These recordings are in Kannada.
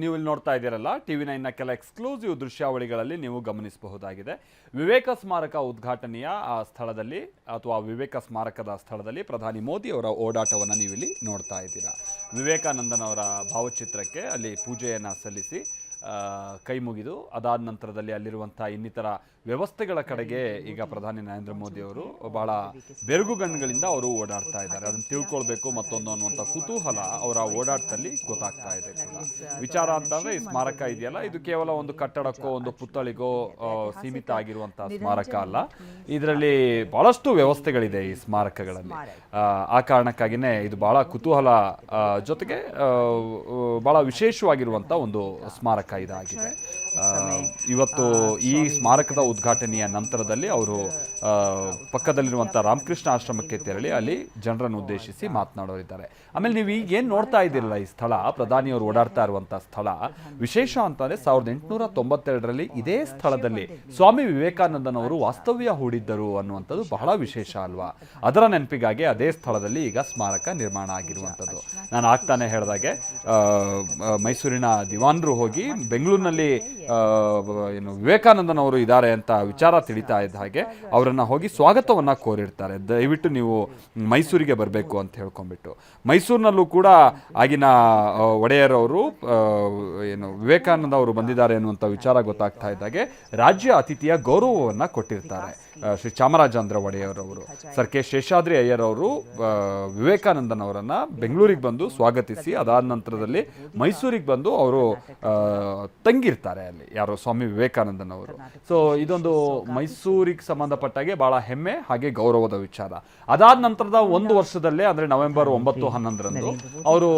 ನೀವು ಇಲ್ಲಿ ನೋಡ್ತಾ ಇದ್ದೀರಲ್ಲ TV9ನ ಕೆಲ ಎಕ್ಸ್ಕ್ಲೂಸಿವ್ ದೃಶ್ಯಾವಳಿಗಳಲ್ಲಿ ನೀವು ಗಮನಿಸಬಹುದಾಗಿದೆ. ವಿವೇಕ ಸ್ಮಾರಕ ಉದ್ಘಾಟನೆಯ ಸ್ಥಳದಲ್ಲಿ ಅಥವಾ ವಿವೇಕ ಸ್ಮಾರಕದ ಸ್ಥಳದಲ್ಲಿ ಪ್ರಧಾನಿ ಮೋದಿ ಅವರ ಓಡಾಟವನ್ನು ನೀವು ಇಲ್ಲಿ ನೋಡ್ತಾ ಇದ್ದೀರಾ. ವಿವೇಕಾನಂದನ್ ಅವರ ಭಾವಚಿತ್ರಕ್ಕೆ ಅಲ್ಲಿ ಪೂಜೆಯನ್ನು ಸಲ್ಲಿಸಿ ಕೈ ಮುಗಿದು ಅದಾದ ನಂತರದಲ್ಲಿ ಅಲ್ಲಿರುವಂಥ ಇನ್ನಿತರ ವ್ಯವಸ್ಥೆಗಳ ಕಡೆಗೆ ಈಗ ಪ್ರಧಾನಿ ನರೇಂದ್ರ ಮೋದಿ ಅವರು ಬಹಳ ಬೆರಗುಗಣ್ಣುಗಳಿಂದ ಅವರು ಓಡಾಡ್ತಾ ಇದ್ದಾರೆ. ಅದನ್ನು ತಿಳ್ಕೊಳ್ಬೇಕು ಮತ್ತೊಂದು ಅನ್ನುವಂಥ ಕುತೂಹಲ ಅವರ ಓಡಾಟದಲ್ಲಿ ಗೊತ್ತಾಗ್ತಾ ಇದೆ ಕೂಡ. ವಿಚಾರ ಅಂತಂದ್ರೆ ಈ ಸ್ಮಾರಕ ಇದೆಯಲ್ಲ, ಇದು ಕೇವಲ ಒಂದು ಕಟ್ಟಡಕ್ಕೋ ಒಂದು ಪುತ್ಥಳಿಗೋ ಸೀಮಿತ ಆಗಿರುವಂತಹ ಸ್ಮಾರಕ ಅಲ್ಲ. ಇದರಲ್ಲಿ ಬಹಳಷ್ಟು ವ್ಯವಸ್ಥೆಗಳಿದೆ ಈ ಸ್ಮಾರಕಗಳಲ್ಲಿ. ಆ ಕಾರಣಕ್ಕಾಗಿನೇ ಇದು ಬಹಳ ಕುತೂಹಲ ಜೊತೆಗೆ ಬಹಳ ವಿಶೇಷವಾಗಿರುವಂಥ ಒಂದು ಸ್ಮಾರಕ ಇದಾಗಿದೆ. ಇವತ್ತು ಈ ಸ್ಮಾರಕದ ಉದ್ಘಾಟನೆಯ ನಂತರದಲ್ಲಿ ಅವರು ಪಕ್ಕದಲ್ಲಿರುವಂಥ ರಾಮಕೃಷ್ಣ ಆಶ್ರಮಕ್ಕೆ ತೆರಳಿ ಅಲ್ಲಿ ಜನರನ್ನು ಉದ್ದೇಶಿಸಿ ಮಾತನಾಡೋರಿದ್ದಾರೆ. ಆಮೇಲೆ ನೀವು ಈಗ ಏನು ನೋಡ್ತಾ ಇದ್ದೀರಲ್ಲ, ಈ ಸ್ಥಳ ಪ್ರಧಾನಿಯವರು ಓಡಾಡ್ತಾ ಇರುವಂಥ ಸ್ಥಳ ವಿಶೇಷ ಅಂತಂದರೆ 1892ರಲ್ಲಿ ಇದೇ ಸ್ಥಳದಲ್ಲಿ ಸ್ವಾಮಿ ವಿವೇಕಾನಂದನ್ ಅವರು ವಾಸ್ತವ್ಯ ಹೂಡಿದ್ದರು ಅನ್ನುವಂಥದ್ದು ಬಹಳ ವಿಶೇಷ ಅಲ್ವಾ. ಅದರ ನೆನಪಿಗಾಗಿ ಅದೇ ಸ್ಥಳದಲ್ಲಿ ಈಗ ಸ್ಮಾರಕ ನಿರ್ಮಾಣ ಆಗಿರುವಂಥದ್ದು. ನಾನು ಆಗ್ತಾನೆ ಹೇಳಿದಾಗೆ ಮೈಸೂರಿನ ದಿವಾನರು ಹೋಗಿ ಬೆಂಗಳೂರಿನಲ್ಲಿ ಏನು ವಿವೇಕಾನಂದನ್ ಅವರು ಇದ್ದಾರೆ ಅಂತ ವಿಚಾರ ತಿಳಿತಾ ಇದ್ದ ಹಾಗೆ ಅವರನ್ನು ಹೋಗಿ ಸ್ವಾಗತವನ್ನು ಕೋರಿರ್ತಾರೆ. ದಯವಿಟ್ಟು ನೀವು ಮೈಸೂರಿಗೆ ಬರಬೇಕು ಅಂತ ಹೇಳ್ಕೊಂಡ್ಬಿಟ್ಟು. ಮೈಸೂರಿನಲ್ಲೂ ಕೂಡ ಆಗಿನ ಒಡೆಯರವರು ಏನು ವಿವೇಕಾನಂದ ಅವರು ಬಂದಿದ್ದಾರೆ ಅನ್ನುವಂಥ ವಿಚಾರ ಗೊತ್ತಾಗ್ತಾ ಇದ್ದಾಗೆ ರಾಜ್ಯ ಅತಿಥಿಯ ಗೌರವವನ್ನು ಕೊಟ್ಟಿರ್ತಾರೆ. ಶ್ರೀ ಚಾಮರಾಜೇಂದ್ರ ಒಡೆಯರವರು, ಸರ್ ಕೆ ಶೇಷಾದ್ರಿ ಅಯ್ಯರ್ ಅವರು ವಿವೇಕಾನಂದನ್ ಅವರನ್ನು ಬೆಂಗಳೂರಿಗೆ ಬಂದು ಸ್ವಾಗತಿಸಿ ಅದಾದ ನಂತರದಲ್ಲಿ ಮೈಸೂರಿಗೆ ಬಂದು ಅವರು ತಂಗಿರ್ತಾರೆ ಅಲ್ಲಿ, ಯಾರು ಸ್ವಾಮಿ ವಿವೇಕಾನಂದನ್ ಅವರು. ಸೊ ಇದೊಂದು ಮೈಸೂರಿಗೆ ಸಂಬಂಧಪಟ್ಟಾಗೆ ಬಹಳ ಹೆಮ್ಮೆ ಹಾಗೆ ಗೌರವದ ವಿಚಾರ. ಅದಾದ ನಂತರದ ಒಂದು ವರ್ಷದಲ್ಲೇ ಅಂದರೆ ನವೆಂಬರ್ 9-11ರಂದು ಅವರು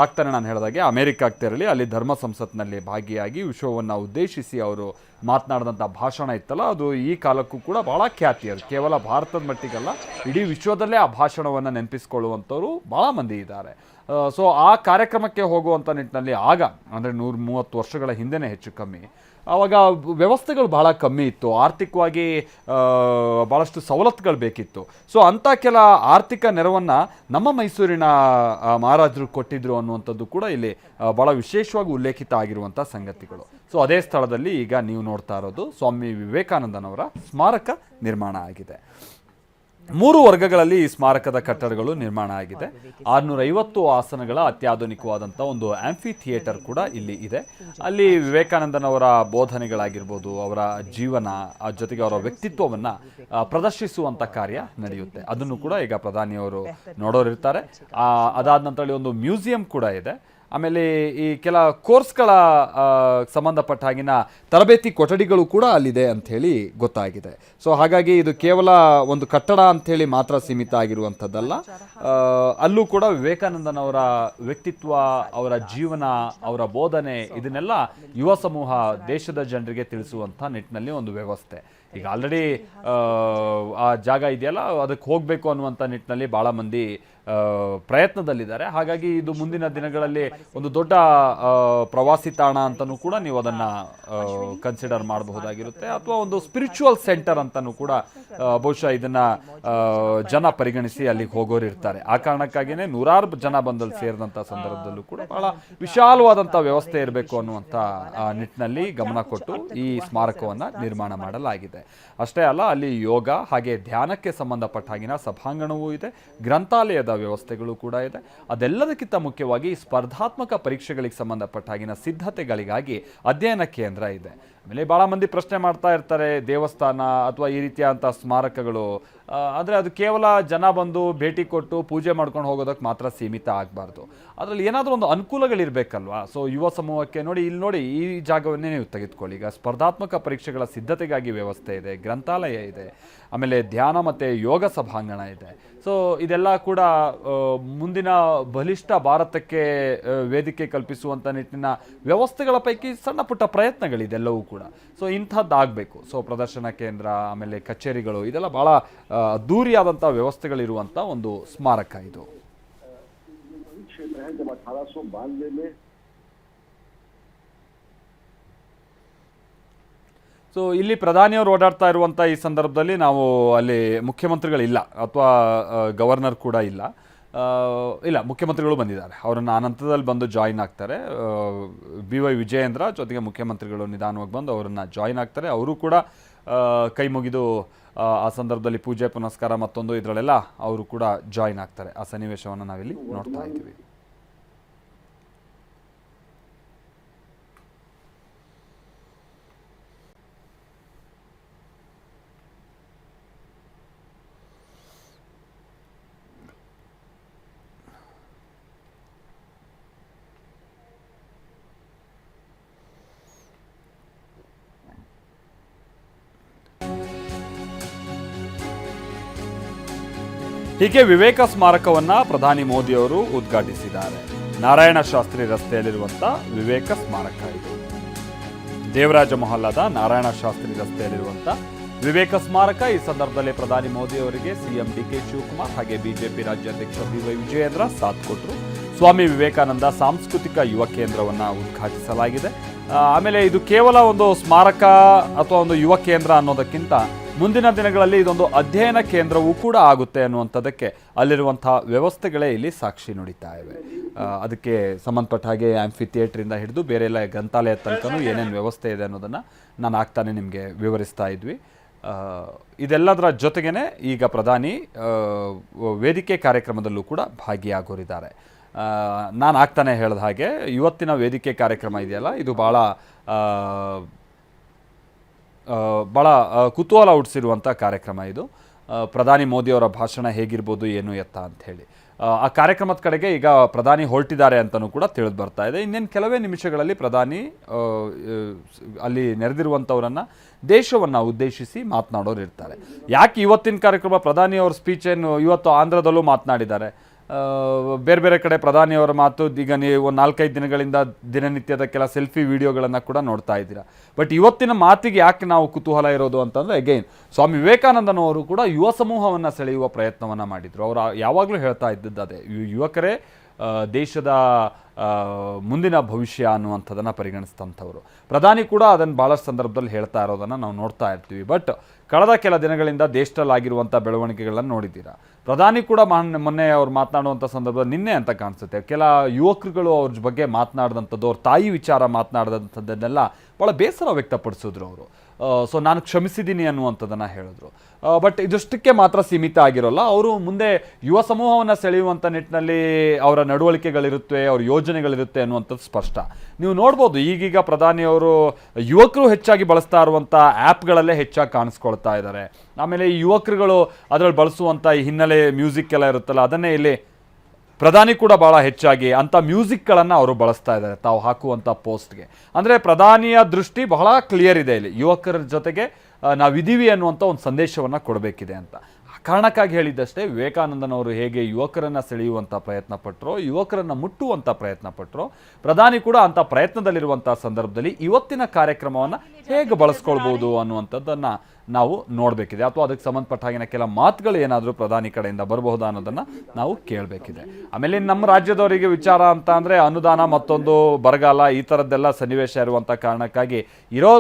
ಆಗ್ತಾನೆ ನಾನು ಹೇಳಿದಾಗೆ ಅಮೆರಿಕಕ್ಕೆ ತೆರಳಿ ಅಲ್ಲಿ ಧರ್ಮ ಸಂಸತ್ನಲ್ಲಿ ಭಾಗಿಯಾಗಿ ವಿಶ್ವವನ್ನು ಉದ್ದೇಶಿಸಿ ಅವರು ಮಾತನಾಡಿದಂಥ ಭಾಷಣ ಇತ್ತಲ್ಲ, ಅದು ಈ ಕಾಲಕ್ಕೂ ಕೂಡ ಬಹಳ ಖ್ಯಾತಿ. ಅದು ಕೇವಲ ಭಾರತದ ಮಟ್ಟಿಗಲ್ಲ, ಇಡೀ ವಿಶ್ವದಲ್ಲೇ ಆ ಭಾಷಣವನ್ನು ನೆನಪಿಸ್ಕೊಳ್ಳುವಂಥವ್ರು ಭಾಳ ಮಂದಿ ಇದ್ದಾರೆ. ಸೊ ಆ ಕಾರ್ಯಕ್ರಮಕ್ಕೆ ಹೋಗುವಂಥ ನಿಟ್ಟಿನಲ್ಲಿ ಆಗ ಅಂದರೆ 130 ವರ್ಷಗಳ ಹಿಂದೆನೇ ಹೆಚ್ಚು ಕಮ್ಮಿ ಆವಾಗ ವ್ಯವಸ್ಥೆಗಳು ಬಹಳ ಕಮ್ಮಿ ಇತ್ತು. ಆರ್ಥಿಕವಾಗಿ ಭಾಳಷ್ಟು ಸವಲತ್ತುಗಳು ಬೇಕಿತ್ತು. ಸೊ ಅಂಥ ಕೆಲ ಆರ್ಥಿಕ ನೆರವನ್ನು ನಮ್ಮ ಮೈಸೂರಿನ ಮಹಾರಾಜರು ಕೊಟ್ಟಿದ್ರು ಅನ್ನುವಂಥದ್ದು ಕೂಡ ಇಲ್ಲಿ ಭಾಳ ವಿಶೇಷವಾಗಿ ಉಲ್ಲೇಖಿತ ಆಗಿರುವಂಥ ಸಂಗತಿಗಳು. ಸೊ ಅದೇ ಸ್ಥಳದಲ್ಲಿ ಈಗ ನೀವು ನೋಡ್ತಾ ಇರೋದು ಸ್ವಾಮಿ ವಿವೇಕಾನಂದನ್ ಅವರ ಸ್ಮಾರಕ ನಿರ್ಮಾಣ ಆಗಿದೆ. 3 ವರ್ಗಗಳಲ್ಲಿ ಈ ಸ್ಮಾರಕದ ಕಟ್ಟಡಗಳು ನಿರ್ಮಾಣ ಆಗಿದೆ. 650 ಆಸನಗಳ ಅತ್ಯಾಧುನಿಕವಾದಂಥ ಒಂದು ಆಂಫಿ ಥಿಯೇಟರ್ ಕೂಡ ಇಲ್ಲಿ ಇದೆ. ಅಲ್ಲಿ ವಿವೇಕಾನಂದನ್ ಅವರ ಬೋಧನೆಗಳಾಗಿರ್ಬೋದು, ಅವರ ಜೀವನ ಜೊತೆಗೆ ಅವರ ವ್ಯಕ್ತಿತ್ವವನ್ನು ಪ್ರದರ್ಶಿಸುವಂಥ ಕಾರ್ಯ ನಡೆಯುತ್ತೆ. ಅದನ್ನು ಕೂಡ ಈಗ ಪ್ರಧಾನಿಯವರು ನೋಡೋರಿರ್ತಾರೆ. ಅದಾದ ನಂತರ ಒಂದು ಮ್ಯೂಸಿಯಂ ಕೂಡ ಇದೆ. ಆಮೇಲೆ ಈ ಕೆಲ ಕೋರ್ಸ್ಗಳ ಸಂಬಂಧಪಟ್ಟ ಹಾಗಿನ ತರಬೇತಿ ಕೊಠಡಿಗಳು ಕೂಡ ಅಲ್ಲಿದೆ ಅಂಥೇಳಿ ಗೊತ್ತಾಗಿದೆ. ಸೊ ಹಾಗಾಗಿ ಇದು ಕೇವಲ ಒಂದು ಕಟ್ಟಡ ಅಂಥೇಳಿ ಮಾತ್ರ ಸೀಮಿತ ಆಗಿರುವಂಥದ್ದಲ್ಲ. ಅಲ್ಲೂ ಕೂಡ ವಿವೇಕಾನಂದನ್ ಅವರ ವ್ಯಕ್ತಿತ್ವ, ಅವರ ಜೀವನ, ಅವರ ಬೋಧನೆ ಇದನ್ನೆಲ್ಲ ಯುವ ಸಮೂಹ ದೇಶದ ಜನರಿಗೆ ತಿಳಿಸುವಂಥ ನಿಟ್ಟಿನಲ್ಲಿ ಒಂದು ವ್ಯವಸ್ಥೆ. ಈಗ ಆಲ್ರೆಡಿ ಆ ಜಾಗ ಇದೆಯಲ್ಲ, ಅದಕ್ಕೆ ಹೋಗಬೇಕು ಅನ್ನುವಂಥ ನಿಟ್ಟಿನಲ್ಲಿ ಭಾಳ ಮಂದಿ ಪ್ರಯತ್ನದಲ್ಲಿದ್ದಾರೆ. ಹಾಗಾಗಿ ಇದು ಮುಂದಿನ ದಿನಗಳಲ್ಲಿ ಒಂದು ದೊಡ್ಡ ಪ್ರವಾಸಿ ತಾಣ ಅಂತಲೂ ಕೂಡ ನೀವು ಅದನ್ನು ಕನ್ಸಿಡರ್ ಮಾಡಬಹುದಾಗಿರುತ್ತೆ. ಅಥವಾ ಒಂದು ಸ್ಪಿರಿಚುವಲ್ ಸೆಂಟರ್ ಅಂತಲೂ ಕೂಡ ಬಹುಶಃ ಇದನ್ನು ಜನ ಪರಿಗಣಿಸಿ ಅಲ್ಲಿಗೆ ಹೋಗೋರು ಇರ್ತಾರೆ. ಆ ಕಾರಣಕ್ಕಾಗಿಯೇ ನೂರಾರು ಜನ ಬಂದಲ್ಲಿ ಸೇರಿದಂಥ ಸಂದರ್ಭದಲ್ಲೂ ಕೂಡ ಬಹಳ ವಿಶಾಲವಾದಂಥ ವ್ಯವಸ್ಥೆ ಇರಬೇಕು ಅನ್ನುವಂಥ ನಿಟ್ಟಿನಲ್ಲಿ ಗಮನ ಕೊಟ್ಟು ಈ ಸ್ಮಾರಕವನ್ನು ನಿರ್ಮಾಣ ಮಾಡಲಾಗಿದೆ. ಅಷ್ಟೇ ಅಲ್ಲ, ಅಲ್ಲಿ ಯೋಗ ಹಾಗೆ ಧ್ಯಾನಕ್ಕೆ ಸಂಬಂಧಪಟ್ಟ ಹಾಗಿನ ಸಭಾಂಗಣವೂ ಇದೆ, ಗ್ರಂಥಾಲಯದ ವ್ಯವಸ್ಥೆಗಳು ಕೂಡ ಇದೆ. ಅದೆಲ್ಲದಕ್ಕಿಂತ ಮುಖ್ಯವಾಗಿ ಸ್ಪರ್ಧಾತ್ಮಕ ಪರೀಕ್ಷೆಗಳಿಗೆ ಸಂಬಂಧಪಟ್ಟ ಹಾಗಿನ ಸಿದ್ಧತೆಗಳಿಗಾಗಿ ಅಧ್ಯಯನ ಕೇಂದ್ರ ಇದೆ. ಆಮೇಲೆ ಭಾಳ ಮಂದಿ ಪ್ರಶ್ನೆ ಮಾಡ್ತಾ ಇರ್ತಾರೆ, ದೇವಸ್ಥಾನ ಅಥವಾ ಈ ರೀತಿಯಾದಂಥ ಸ್ಮಾರಕಗಳು ಅಂದರೆ ಅದು ಕೇವಲ ಜನ ಬಂದು ಭೇಟಿ ಕೊಟ್ಟು ಪೂಜೆ ಮಾಡ್ಕೊಂಡು ಹೋಗೋದಕ್ಕೆ ಮಾತ್ರ ಸೀಮಿತ ಆಗಬಾರ್ದು. ಅದರಲ್ಲಿ ಏನಾದರೂ ಒಂದು ಅನುಕೂಲಗಳಿರಬೇಕಲ್ವಾ. ಸೊ ಯುವ ಸಮೂಹಕ್ಕೆ ನೋಡಿ, ಇಲ್ಲಿ ನೋಡಿ, ಈ ಜಾಗವನ್ನೇ ನೀವು ತೆಗೆದುಕೊಳ್ಳಿ. ಈಗ ಸ್ಪರ್ಧಾತ್ಮಕ ಪರೀಕ್ಷೆಗಳ ಸಿದ್ಧತೆಗಾಗಿ ವ್ಯವಸ್ಥೆ ಇದೆ, ಗ್ರಂಥಾಲಯ ಇದೆ, ಆಮೇಲೆ ಧ್ಯಾನ ಮತ್ತು ಯೋಗ ಸಭಾಂಗಣ ಇದೆ. ಸೊ ಇದೆಲ್ಲ ಕೂಡ ಮುಂದಿನ ಬಲಿಷ್ಠ ಭಾರತಕ್ಕೆ ವೇದಿಕೆ ಕಲ್ಪಿಸುವಂಥ ನಿಟ್ಟಿನ ವ್ಯವಸ್ಥೆಗಳ ಪೈಕಿ ಸಣ್ಣ ಪುಟ್ಟ ಪ್ರಯತ್ನಗಳಿದೆಲ್ಲವೂ ಕೂಡ. ಸೊ ಇಂಥದ್ದಾಗಬೇಕು. ಸೊ ಪ್ರದರ್ಶನ ಕೇಂದ್ರ, ಆಮೇಲೆ ಕಚೇರಿಗಳು, ಇದೆಲ್ಲ ಭಾಳ ಅದ್ದೂರಿಯಾದಂಥ ವ್ಯವಸ್ಥೆಗಳಿರುವಂಥ ಒಂದು ಸ್ಮಾರಕ ಇದು. ಸೊ ಇಲ್ಲಿ ಪ್ರಧಾನಿಯವರು ಓಡಾಡ್ತಾ ಇರುವಂಥ ಈ ಸಂದರ್ಭದಲ್ಲಿ ನಾವು ಅಲ್ಲಿ ಮುಖ್ಯಮಂತ್ರಿಗಳಿಲ್ಲ ಅಥವಾ ಗವರ್ನರ್ ಕೂಡ ಇಲ್ಲ. ಇಲ್ಲ, ಮುಖ್ಯಮಂತ್ರಿಗಳು ಬಂದಿದ್ದಾರೆ. ಅವರನ್ನು ಆನಂತರದಲ್ಲಿ ಬಂದು ಜಾಯಿನ್ ಆಗ್ತಾರೆ. BY ವಿಜಯೇಂದ್ರ ಜೊತೆಗೆ ಮುಖ್ಯಮಂತ್ರಿಗಳು ನಿಧಾನವಾಗಿ ಬಂದು ಅವರನ್ನು ಜಾಯಿನ್ ಆಗ್ತಾರೆ. ಅವರು ಕೂಡ ಕೈ ಮುಗಿದು ಆ ಸಂದರ್ಭದಲ್ಲಿ ಪೂಜೆ ಪುನಸ್ಕಾರ ಮತ್ತೊಂದು ಇದರಲ್ಲೆಲ್ಲ ಅವರು ಕೂಡ ಜಾಯಿನ್ ಆಗ್ತಾರೆ. ಆ ಸನ್ನಿವೇಶವನ್ನು ನಾವಿಲ್ಲಿ ನೋಡ್ತಾ ಇದ್ದೀವಿ. ಹೀಗೆ ವಿವೇಕ ಸ್ಮಾರಕವನ್ನ ಪ್ರಧಾನಿ ಮೋದಿಯವರು ಉದ್ಘಾಟಿಸಿದ್ದಾರೆ. ನಾರಾಯಣ ಶಾಸ್ತ್ರಿ ರಸ್ತೆಯಲ್ಲಿರುವಂಥ ವಿವೇಕ ಸ್ಮಾರಕ ಇದು. ದೇವರಾಜ ಮೊಹಲ್ಲಾದ ನಾರಾಯಣ ಶಾಸ್ತ್ರಿ ರಸ್ತೆಯಲ್ಲಿರುವಂಥ ವಿವೇಕ ಸ್ಮಾರಕ. ಈ ಸಂದರ್ಭದಲ್ಲಿ ಪ್ರಧಾನಿ ಮೋದಿಯವರಿಗೆ CM DK ಶಿವಕುಮಾರ್ ಹಾಗೆ ಬಿಜೆಪಿ ರಾಜ್ಯಾಧ್ಯಕ್ಷ BY ವಿಜಯೇಂದ್ರ ಸಾಥ್ ಕೊಟ್ಟರು. ಸ್ವಾಮಿ ವಿವೇಕಾನಂದ ಸಾಂಸ್ಕೃತಿಕ ಯುವ ಕೇಂದ್ರವನ್ನು ಉದ್ಘಾಟಿಸಲಾಗಿದೆ. ಆಮೇಲೆ ಇದು ಕೇವಲ ಒಂದು ಸ್ಮಾರಕ ಅಥವಾ ಒಂದು ಯುವ ಕೇಂದ್ರ ಅನ್ನೋದಕ್ಕಿಂತ ಮುಂದಿನ ದಿನಗಳಲ್ಲಿ ಇದೊಂದು ಅಧ್ಯಯನ ಕೇಂದ್ರವೂ ಕೂಡ ಆಗುತ್ತೆ ಅನ್ನುವಂಥದ್ದಕ್ಕೆ ಅಲ್ಲಿರುವಂತಹ ವ್ಯವಸ್ಥೆಗಳೇ ಇಲ್ಲಿ ಸಾಕ್ಷಿ ನುಡಿತಾ ಇವೆ. ಅದಕ್ಕೆ ಸಂಬಂಧಪಟ್ಟ ಹಾಗೆ ಆಂಫಿ ಥಿಯೇಟ್ರಿಂದ ಹಿಡಿದು ಬೇರೆ ಎಲ್ಲ ಗ್ರಂಥಾಲಯದ ತನಕನೂ ಏನೇನು ವ್ಯವಸ್ಥೆ ಇದೆ ಅನ್ನೋದನ್ನು ನಾನು ಆಗ್ತಾನೆ ನಿಮಗೆ ವಿವರಿಸ್ತಾ ಇದ್ವಿ. ಇದೆಲ್ಲದರ ಜೊತೆಗೇ ಈಗ ಪ್ರಧಾನಿ ವೇದಿಕೆ ಕಾರ್ಯಕ್ರಮದಲ್ಲೂ ಕೂಡ ಭಾಗಿಯಾಗೋರಿದ್ದಾರೆ. ನಾನು ಆಗ್ತಾನೆ ಹೇಳಿದ ಹಾಗೆ ಇವತ್ತಿನ ವೇದಿಕೆ ಕಾರ್ಯಕ್ರಮ ಇದೆಯಲ್ಲ, ಇದು ಭಾಳ ಕುತೂಹಲ ಹುಟ್ಟಿಸಿರುವಂಥ ಕಾರ್ಯಕ್ರಮ ಇದು. ಪ್ರಧಾನಿ ಮೋದಿಯವರ ಭಾಷಣ ಹೇಗಿರ್ಬೋದು ಏನು ಎತ್ತ ಅಂಥೇಳಿ ಆ ಕಾರ್ಯಕ್ರಮದ ಕಡೆಗೆ ಈಗ ಪ್ರಧಾನಿ ಹೊರಟಿದ್ದಾರೆ ಅಂತಲೂ ಕೂಡ ತಿಳಿದು ಬರ್ತಾ ಇದೆ. ಇನ್ನೇನು ಕೆಲವೇ ನಿಮಿಷಗಳಲ್ಲಿ ಪ್ರಧಾನಿ ಅಲ್ಲಿ ನೆರೆದಿರುವಂಥವರನ್ನು ದೇಶವನ್ನು ಉದ್ದೇಶಿಸಿ ಮಾತನಾಡೋರು ಇರ್ತಾರೆ. ಯಾಕೆ ಇವತ್ತಿನ ಕಾರ್ಯಕ್ರಮ ಪ್ರಧಾನಿಯವ್ರ ಸ್ಪೀಚನ್ನು ಇವತ್ತು ಆಂಧ್ರದಲ್ಲೂ ಮಾತನಾಡಿದ್ದಾರೆ. ಬೇರೆ ಬೇರೆ ಕಡೆ ಪ್ರಧಾನಿಯವರ ಮಾತು ಈಗ ನೀವು 4-5 ದಿನಗಳಿಂದ ದಿನನಿತ್ಯದ ಕೆಲ ಸೆಲ್ಫಿ ವಿಡಿಯೋಗಳನ್ನು ಕೂಡ ನೋಡ್ತಾ ಇದ್ದೀರಾ. ಬಟ್ ಇವತ್ತಿನ ಮಾತಿಗೆ ಯಾಕೆ ನಾವು ಕುತೂಹಲ ಇರೋದು ಅಂತಂದರೆ, ಅಗೈನ್ ಸ್ವಾಮಿ ವಿವೇಕಾನಂದನವರು ಕೂಡ ಯುವ ಸಮೂಹವನ್ನು ಸೆಳೆಯುವ ಪ್ರಯತ್ನವನ್ನು ಮಾಡಿದರು. ಅವರು ಯಾವಾಗಲೂ ಹೇಳ್ತಾ ಇದ್ದದ್ದು ಅದೇ, ಯುವಕರೇ ದೇಶದ ಮುಂದಿನ ಭವಿಷ್ಯ ಅನ್ನುವಂಥದ್ದನ್ನು ಪರಿಗಣಿಸಿದಂಥವರು. ಪ್ರಧಾನಿ ಕೂಡ ಅದನ್ನು ಭಾಳಷ್ಟು ಸಂದರ್ಭದಲ್ಲಿ ಹೇಳ್ತಾ ಇರೋದನ್ನು ನಾವು ನೋಡ್ತಾ ಇರ್ತೀವಿ. ಬಟ್ ಕಳೆದ ಕೆಲ ದಿನಗಳಿಂದ ದೇಶದಲ್ಲಾಗಿರುವಂಥ ಬೆಳವಣಿಗೆಗಳನ್ನು ನೋಡಿದ್ದೀರಾ. ಪ್ರಧಾನಿ ಕೂಡ ಮೊನ್ನೆ ಅವ್ರು ಮಾತನಾಡುವಂಥ ಸಂದರ್ಭದಲ್ಲಿ ನಿನ್ನೆ ಅಂತ ಕಾಣಿಸುತ್ತೆ ಕೆಲ ಯುವಕರುಗಳು ಅವ್ರ ಬಗ್ಗೆ ಮಾತನಾಡಿದಂಥದ್ದು, ಅವ್ರ ತಾಯಿ ವಿಚಾರ ಮಾತನಾಡಿದಂಥದ್ದನ್ನೆಲ್ಲ ಭಾಳ ಬೇಸರ ವ್ಯಕ್ತಪಡಿಸಿದ್ರು ಅವರು. ಸೊ ನಾನು ಕ್ಷಮಿಸಿದ್ದೀನಿ ಅನ್ನುವಂಥದ್ದನ್ನು ಹೇಳಿದ್ರು. ಬಟ್ ಇದಷ್ಟಕ್ಕೆ ಮಾತ್ರ ಸೀಮಿತ ಆಗಿರೋಲ್ಲ. ಅವರು ಮುಂದೆ ಯುವ ಸಮೂಹವನ್ನು ಸೆಳೆಯುವಂಥ ನಿಟ್ಟಿನಲ್ಲಿ ಅವರ ನಡವಳಿಕೆಗಳಿರುತ್ತೆ, ಅವ್ರ ಯೋಜನೆಗಳಿರುತ್ತೆ ಅನ್ನುವಂಥದ್ದು ಸ್ಪಷ್ಟ. ನೀವು ನೋಡ್ಬೋದು ಈಗೀಗ ಪ್ರಧಾನಿಯವರು ಯುವಕರು ಹೆಚ್ಚಾಗಿ ಬಳಸ್ತಾ ಇರುವಂಥ ಆ್ಯಪ್ಗಳಲ್ಲೇ ಹೆಚ್ಚಾಗಿ ಕಾಣಿಸ್ಕೊಳ್ತಾ ಇದ್ದಾರೆ. ಆಮೇಲೆ ಈ ಯುವಕರುಗಳು ಅದರಲ್ಲಿ ಬಳಸುವಂಥ ಈ ಹಿನ್ನೆಲೆ ಮ್ಯೂಸಿಕ್ ಎಲ್ಲ ಇರುತ್ತಲ್ಲ, ಅದನ್ನೇ ಇಲ್ಲಿ ಪ್ರಧಾನಿ ಕೂಡ ಭಾಳ ಹೆಚ್ಚಾಗಿ ಅಂಥ ಮ್ಯೂಸಿಕ್ಗಳನ್ನು ಅವರು ಬಳಸ್ತಾ ಇದ್ದಾರೆ ತಾವು ಹಾಕುವಂಥ ಪೋಸ್ಟ್ಗೆ. ಅಂದರೆ ಪ್ರಧಾನಿಯ ದೃಷ್ಟಿ ಬಹಳ ಕ್ಲಿಯರ್ ಇದೆ, ಇಲ್ಲಿ ಯುವಕರ ಜೊತೆಗೆ ನಾವಿದ್ದೀವಿ ಅನ್ನುವಂಥ ಒಂದು ಸಂದೇಶವನ್ನು ಕೊಡಬೇಕಿದೆ ಅಂತ. ಆ ಕಾರಣಕ್ಕಾಗಿ ಹೇಳಿದ್ದಷ್ಟೇ, ವಿವೇಕಾನಂದನವರು ಹೇಗೆ ಯುವಕರನ್ನು ಸೆಳೆಯುವಂಥ ಪ್ರಯತ್ನ ಪಟ್ಟರೋ, ಯುವಕರನ್ನು ಮುಟ್ಟುವಂಥ ಪ್ರಯತ್ನ ಪಟ್ಟರೋ, ಪ್ರಧಾನಿ ಕೂಡ ಅಂಥ ಪ್ರಯತ್ನದಲ್ಲಿರುವಂಥ ಸಂದರ್ಭದಲ್ಲಿ ಇವತ್ತಿನ ಕಾರ್ಯಕ್ರಮವನ್ನು ಹೇಗೆ ಬಳಸ್ಕೊಳ್ಬೋದು ಅನ್ನುವಂಥದ್ದನ್ನು ನಾವು ನೋಡಬೇಕಿದೆ. ಅಥವಾ ಅದಕ್ಕೆ ಸಂಬಂಧಪಟ್ಟ ಹಾಗಿನ ಕೆಲ ಮಾತುಗಳು ಏನಾದರೂ ಪ್ರಧಾನಿ ಕಡೆಯಿಂದ ಬರಬಹುದಾ ಅನ್ನೋದನ್ನು ನಾವು ಕೇಳಬೇಕಿದೆ. ಆಮೇಲೆ ನಮ್ಮ ರಾಜ್ಯದವರಿಗೆ ವಿಚಾರ ಅಂತ ಅಂದರೆ ಅನುದಾನ, ಮತ್ತೊಂದು ಬರಗಾಲ, ಈ ಥರದ್ದೆಲ್ಲ ಸನ್ನಿವೇಶ ಇರುವಂಥ ಕಾರಣಕ್ಕಾಗಿ ಇರೋ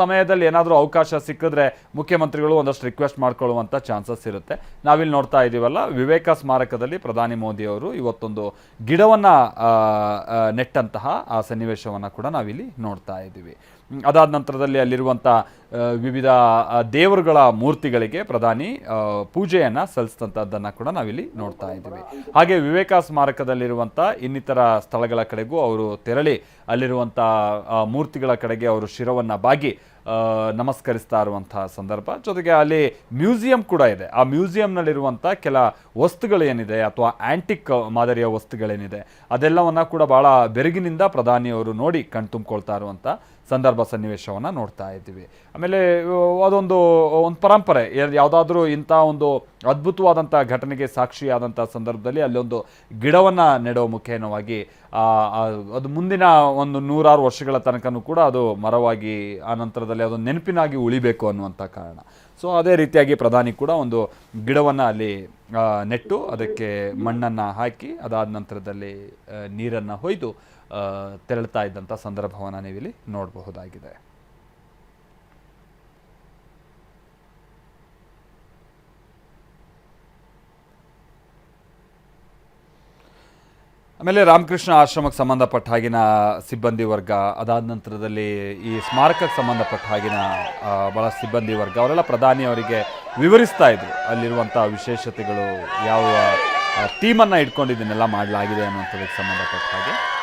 ಸಮಯದಲ್ಲಿ ಏನಾದರೂ ಅವಕಾಶ ಸಿಕ್ಕಿದ್ರೆ ಮುಖ್ಯಮಂತ್ರಿಗಳು ಒಂದಷ್ಟು ರಿಕ್ವೆಸ್ಟ್ ಮಾಡ್ಕೊಳ್ಳುವಂಥ ಚಾನ್ಸಸ್ ಇರುತ್ತೆ. ನಾವಿಲ್ಲಿ ನೋಡ್ತಾ ಇದ್ದೀವಲ್ಲ, ವಿವೇಕ ಸ್ಮಾರಕದಲ್ಲಿ ಪ್ರಧಾನಿ ಮೋದಿಯವರು ಇವತ್ತೊಂದು ಗಿಡವನ್ನು ನೆಟ್ಟಂತಹ ಆ ಸನ್ನಿವೇಶವನ್ನು ಕೂಡ ನಾವಿಲ್ಲಿ ನೋಡ್ತಾ ಇದ್ದೀವಿ. ಅದಾದ ನಂತರದಲ್ಲಿ ಅಲ್ಲಿರುವಂಥ ವಿವಿಧ ದೇವರುಗಳ ಮೂರ್ತಿಗಳಿಗೆ ಪ್ರಧಾನಿ ಪೂಜೆಯನ್ನು ಸಲ್ಲಿಸಿದಂಥದ್ದನ್ನು ಕೂಡ ನಾವಿಲ್ಲಿ ನೋಡ್ತಾ ಇದ್ದೀವಿ. ಹಾಗೆ ವಿವೇಕ ಸ್ಮಾರಕದಲ್ಲಿರುವಂಥ ಇನ್ನಿತರ ಸ್ಥಳಗಳ ಕಡೆಗೂ ಅವರು ತೆರಳಿ ಅಲ್ಲಿರುವಂಥ ಮೂರ್ತಿಗಳ ಕಡೆಗೆ ಅವರು ಶಿರವನ್ನು ಬಾಗಿ ನಮಸ್ಕರಿಸ್ತಾ ಇರುವಂತಹ ಸಂದರ್ಭ. ಜೊತೆಗೆ ಅಲ್ಲಿ ಮ್ಯೂಸಿಯಂ ಕೂಡ ಇದೆ. ಆ ಮ್ಯೂಸಿಯಂನಲ್ಲಿರುವಂಥ ಕೆಲ ವಸ್ತುಗಳೇನಿದೆ ಅಥವಾ ಆ್ಯಂಟಿಕ್ ಮಾದರಿಯ ವಸ್ತುಗಳೇನಿದೆ ಅದೆಲ್ಲವನ್ನು ಕೂಡ ಭಾಳ ಬೆರಗಿನಿಂದ ಪ್ರಧಾನಿಯವರು ನೋಡಿ ಕಣ್ತುಂಬಿಕೊಳ್ತಾ ಇರುವಂಥ ಸಂದರ್ಭ ಸನ್ನಿವೇಶವನ್ನು ನೋಡ್ತಾ ಇದ್ದೀವಿ. ಆಮೇಲೆ ಅದೊಂದು ಪರಂಪರೆ, ಯಾವುದಾದ್ರೂ ಇಂಥ ಒಂದು ಅದ್ಭುತವಾದಂಥ ಘಟನೆಗೆ ಸಾಕ್ಷಿಯಾದಂಥ ಸಂದರ್ಭದಲ್ಲಿ ಅಲ್ಲೊಂದು ಗಿಡವನ್ನು ನೆಡುವ ಮುಖೇನವಾಗಿ ಅದು ಮುಂದಿನ ಒಂದು 100 ವರ್ಷಗಳ ತನಕನೂ ಕೂಡ ಅದು ಮರವಾಗಿ ಆ ನಂತರದಲ್ಲಿ ಅದು ನೆನಪಿನಾಗಿ ಉಳಿಬೇಕು ಅನ್ನುವಂಥ ಕಾರಣ. ಸೊ ಅದೇ ರೀತಿಯಾಗಿ ಪ್ರಧಾನಿ ಕೂಡ ಒಂದು ಗಿಡವನ್ನು ಅಲ್ಲಿ ನೆಟ್ಟು ಅದಕ್ಕೆ ಮಣ್ಣನ್ನು ಹಾಕಿ ಅದಾದ ನಂತರದಲ್ಲಿ ನೀರನ್ನು ಹೊಯ್ದು ತೆರಳುತ್ತಾ ಇದ್ದಂಥ ಸಂದರ್ಭವನ್ನು ನೀವಿಲ್ಲಿ ನೋಡಬಹುದಾಗಿದೆ. ಆಮೇಲೆ ರಾಮಕೃಷ್ಣ ಆಶ್ರಮಕ್ಕೆ ಸಂಬಂಧಪಟ್ಟ ಹಾಗಿನ ಸಿಬ್ಬಂದಿ ವರ್ಗ, ಅದಾದ ನಂತರದಲ್ಲಿ ಈ ಸ್ಮಾರಕಕ್ಕೆ ಸಂಬಂಧಪಟ್ಟ ಹಾಗಿನ ಭಾಳ ಸಿಬ್ಬಂದಿ ವರ್ಗ ಅವರೆಲ್ಲ ಪ್ರಧಾನಿ ಅವರಿಗೆ ವಿವರಿಸ್ತಾ ಇದ್ರು ಅಲ್ಲಿರುವಂಥ ವಿಶೇಷತೆಗಳು, ಯಾವ ಟೀಮನ್ನು ಇಟ್ಕೊಂಡು ಇದನ್ನೆಲ್ಲ ಮಾಡಲಾಗಿದೆ ಅನ್ನೋಂಥದಕ್ಕೆ ಸಂಬಂಧಪಟ್ಟ ಹಾಗೆ.